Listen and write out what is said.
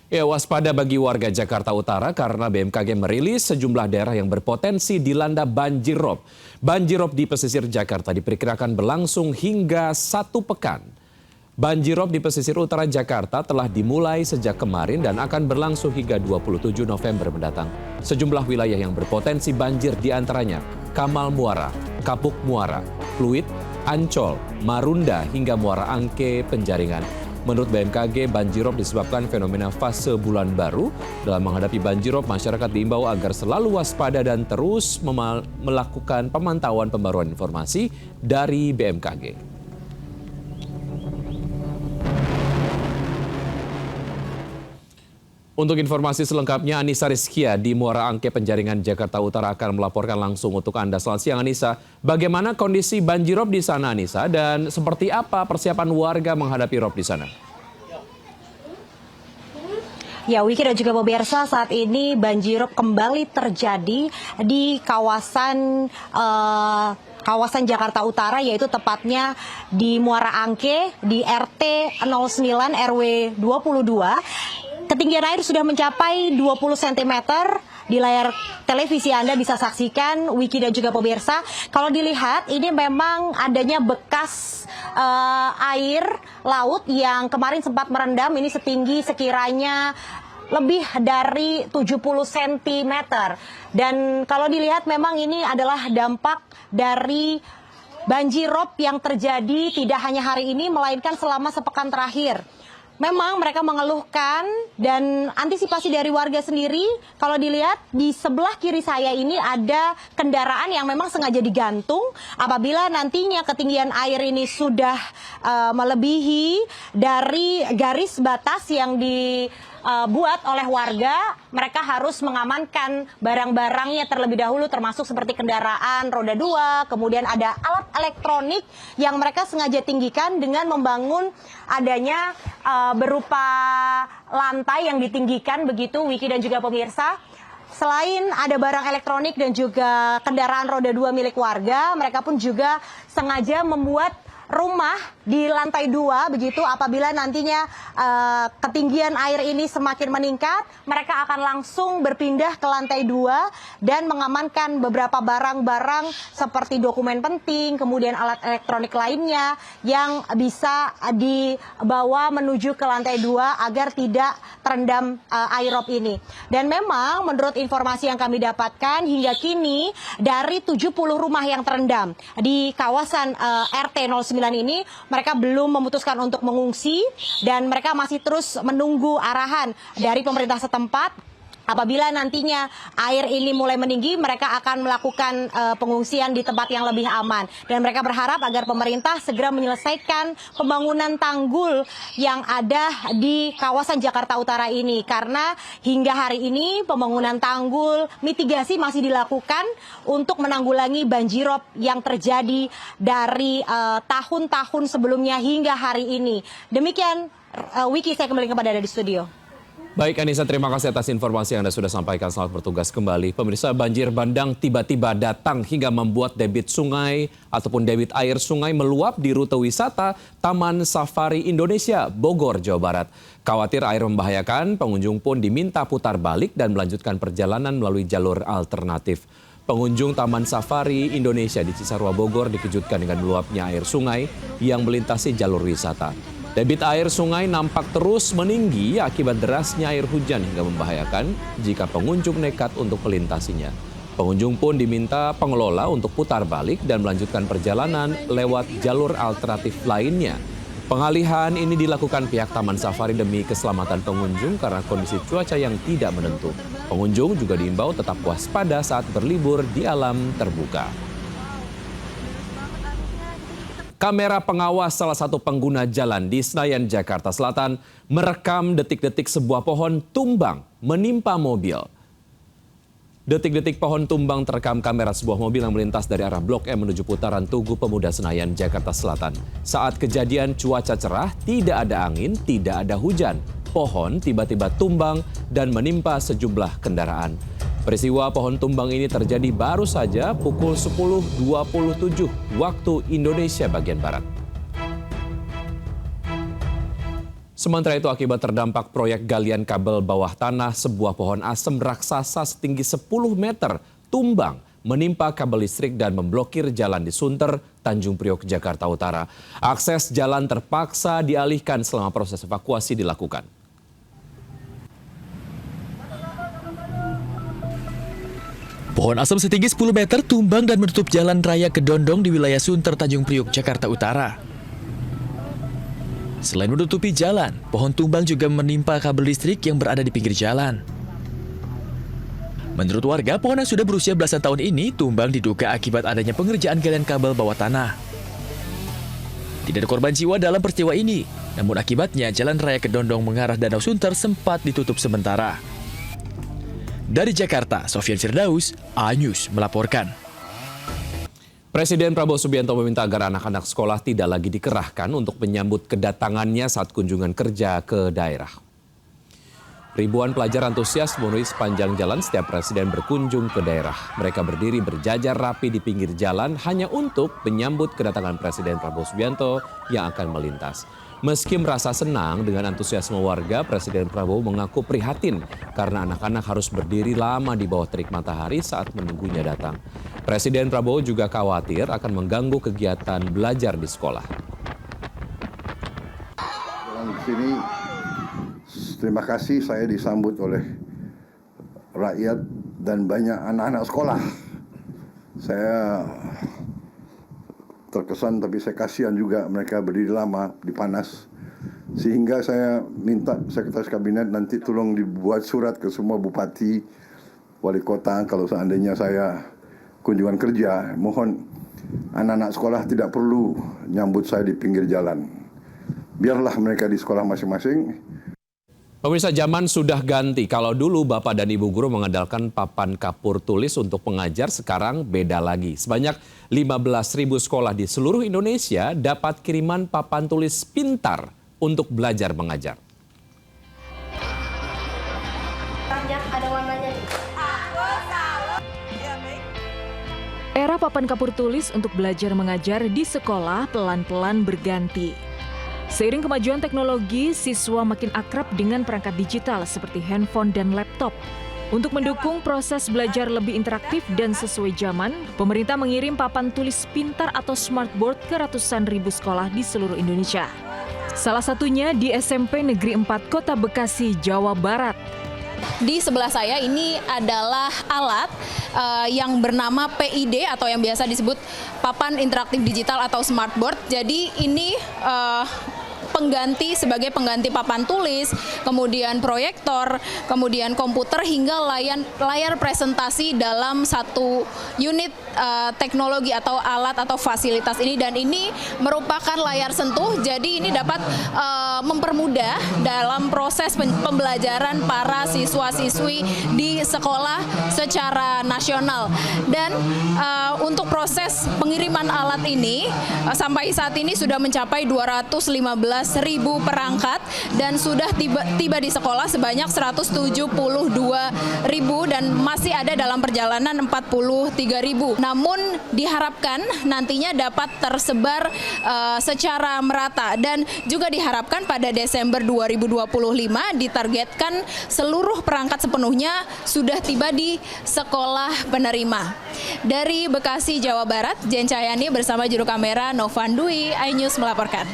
Ya, waspada bagi warga Jakarta Utara karena BMKG merilis sejumlah daerah yang berpotensi dilanda banjirop. Banjirop di pesisir Jakarta diperkirakan berlangsung hingga 1 pekan. Banjirop di pesisir utara Jakarta telah dimulai sejak kemarin dan akan berlangsung hingga 27 November mendatang. Sejumlah wilayah yang berpotensi banjir diantaranya Kamal Muara, Kapuk Muara, Pluit, Ancol, Marunda hingga Muara Angke Penjaringan. Menurut BMKG, banjirop disebabkan fenomena fase bulan baru. Dalam menghadapi banjirop, masyarakat diimbau agar selalu waspada dan terus melakukan pemantauan pembaruan informasi dari BMKG. Untuk informasi selengkapnya, Anissa Rizkia di Muara Angke Penjaringan, Jakarta Utara akan melaporkan langsung untuk Anda. Selamat siang, Anissa. Bagaimana kondisi banjirop di sana, Anissa? Dan seperti apa persiapan warga menghadapi rop di sana? Ya, Wiki dan juga pemirsa, saat ini banjirop kembali terjadi di kawasan Jakarta Utara, yaitu tepatnya di Muara Angke, di RT 09 RW 22. Ketinggian air sudah mencapai 20 cm. Di layar televisi Anda bisa saksikan, Wiki dan juga pemirsa. Kalau dilihat, ini memang adanya bekas air laut yang kemarin sempat merendam. Ini setinggi sekiranya lebih dari 70 cm. Dan kalau dilihat memang ini adalah dampak dari banjirop yang terjadi tidak hanya hari ini, melainkan selama sepekan terakhir. Memang mereka mengeluhkan dan antisipasi dari warga sendiri, kalau dilihat di sebelah kiri saya ini ada kendaraan yang memang sengaja digantung. Apabila nantinya ketinggian air ini sudah melebihi dari garis batas yang dibuat oleh warga, mereka harus mengamankan barang-barangnya terlebih dahulu, termasuk seperti kendaraan roda 2, kemudian ada alat elektronik yang mereka sengaja tinggikan dengan membangun adanya berupa lantai yang ditinggikan begitu, Wiki dan juga pemirsa. Selain ada barang elektronik dan juga kendaraan roda 2 milik warga, mereka pun juga sengaja membuat rumah di lantai 2 begitu. Apabila nantinya ketinggian air ini semakin meningkat, mereka akan langsung berpindah ke lantai 2 dan mengamankan beberapa barang-barang seperti dokumen penting, kemudian alat elektronik lainnya yang bisa dibawa menuju ke lantai 2 agar tidak terendam airop ini. Dan memang menurut informasi yang kami dapatkan hingga kini dari 70 rumah yang terendam di kawasan RT 09 ini, mereka belum memutuskan untuk mengungsi dan mereka masih terus menunggu arahan dari pemerintah setempat. Apabila nantinya air ini mulai meninggi, mereka akan melakukan pengungsian di tempat yang lebih aman. Dan mereka berharap agar pemerintah segera menyelesaikan pembangunan tanggul yang ada di kawasan Jakarta Utara ini. Karena hingga hari ini pembangunan tanggul mitigasi masih dilakukan untuk menanggulangi banjirop yang terjadi dari tahun-tahun sebelumnya hingga hari ini. Demikian, Wiki, saya kembali kepada Anda di studio. Baik, Anissa, terima kasih atas informasi yang Anda sudah sampaikan. Selamat bertugas kembali. Pemirsa, banjir bandang tiba-tiba datang hingga membuat debit sungai ataupun debit air sungai meluap di rute wisata Taman Safari Indonesia, Bogor, Jawa Barat. Khawatir air membahayakan, pengunjung pun diminta putar balik dan melanjutkan perjalanan melalui jalur alternatif. Pengunjung Taman Safari Indonesia di Cisarua, Bogor dikejutkan dengan meluapnya air sungai yang melintasi jalur wisata. Debit air sungai nampak terus meninggi akibat derasnya air hujan hingga membahayakan jika pengunjung nekat untuk melintasinya. Pengunjung pun diminta pengelola untuk putar balik dan melanjutkan perjalanan lewat jalur alternatif lainnya. Pengalihan ini dilakukan pihak Taman Safari demi keselamatan pengunjung karena kondisi cuaca yang tidak menentu. Pengunjung juga diimbau tetap waspada saat berlibur di alam terbuka. Kamera pengawas salah satu pengguna jalan di Senayan, Jakarta Selatan merekam detik-detik sebuah pohon tumbang menimpa mobil. Detik-detik pohon tumbang terekam kamera sebuah mobil yang melintas dari arah Blok M menuju putaran Tugu Pemuda Senayan, Jakarta Selatan. Saat kejadian cuaca cerah, tidak ada angin, tidak ada hujan. Pohon tiba-tiba tumbang dan menimpa sejumlah kendaraan. Peristiwa pohon tumbang ini terjadi baru saja pukul 10.27 waktu Indonesia bagian Barat. Sementara itu akibat terdampak proyek galian kabel bawah tanah, sebuah pohon asem raksasa setinggi 10 meter tumbang menimpa kabel listrik dan memblokir jalan di Sunter, Tanjung Priok, Jakarta Utara. Akses jalan terpaksa dialihkan selama proses evakuasi dilakukan. Pohon asem setinggi 10 meter tumbang dan menutup jalan raya Kedondong di wilayah Sunter, Tanjung Priok, Jakarta Utara. Selain menutupi jalan, pohon tumbang juga menimpa kabel listrik yang berada di pinggir jalan. Menurut warga, pohon yang sudah berusia belasan tahun ini tumbang diduga akibat adanya pengerjaan galian kabel bawah tanah. Tidak ada korban jiwa dalam peristiwa ini, namun akibatnya jalan raya Kedondong mengarah Danau Sunter sempat ditutup sementara. Dari Jakarta, Sofyan Firdaus, A-News melaporkan. Presiden Prabowo Subianto meminta agar anak-anak sekolah tidak lagi dikerahkan untuk menyambut kedatangannya saat kunjungan kerja ke daerah. Ribuan pelajar antusias memenuhi sepanjang jalan setiap presiden berkunjung ke daerah. Mereka berdiri berjajar rapi di pinggir jalan hanya untuk menyambut kedatangan Presiden Prabowo Subianto yang akan melintas. Meski merasa senang dengan antusiasme warga, Presiden Prabowo mengaku prihatin karena anak-anak harus berdiri lama di bawah terik matahari saat menunggunya datang. Presiden Prabowo juga khawatir akan mengganggu kegiatan belajar di sekolah. Di sini, terima kasih saya disambut oleh rakyat dan banyak anak-anak sekolah. Saya terkesan tapi saya kasihan juga mereka berdiri lama di panas. Sehingga saya minta Sekretaris Kabinet nanti tolong dibuat surat ke semua bupati, wali kota kalau seandainya saya kunjungan kerja, mohon anak-anak sekolah tidak perlu nyambut saya di pinggir jalan. Biarlah mereka di sekolah masing-masing. Pemirsa, zaman sudah ganti. Kalau dulu Bapak dan Ibu guru mengandalkan papan kapur tulis untuk mengajar, sekarang beda lagi. Sebanyak 15.000 sekolah di seluruh Indonesia dapat kiriman papan tulis pintar untuk belajar mengajar. Era papan kapur tulis untuk belajar mengajar di sekolah pelan-pelan berganti. Seiring kemajuan teknologi, siswa makin akrab dengan perangkat digital seperti handphone dan laptop. Untuk mendukung proses belajar lebih interaktif dan sesuai zaman, pemerintah mengirim papan tulis pintar atau smartboard ke ratusan ribu sekolah di seluruh Indonesia. Salah satunya di SMP Negeri 4 Kota Bekasi, Jawa Barat. Di sebelah saya ini adalah alat yang bernama PID atau yang biasa disebut papan interaktif digital atau smartboard. Jadi ini sebagai pengganti papan tulis, kemudian proyektor, kemudian komputer hingga layar presentasi dalam satu unit teknologi atau alat atau fasilitas ini, dan ini merupakan layar sentuh, jadi ini dapat mempermudah dalam proses pembelajaran para siswa-siswi di sekolah secara nasional. Dan untuk proses pengiriman alat ini sampai saat ini sudah mencapai 215.000 perangkat dan sudah tiba di sekolah sebanyak 172.000 dan masih ada dalam perjalanan 43.000. Namun diharapkan nantinya dapat tersebar secara merata, dan juga diharapkan pada Desember 2025 ditargetkan seluruh perangkat sepenuhnya sudah tiba di sekolah penerima. Dari Bekasi, Jawa Barat, Jen Cahyani bersama juru kamera Novan Dwi, iNews melaporkan.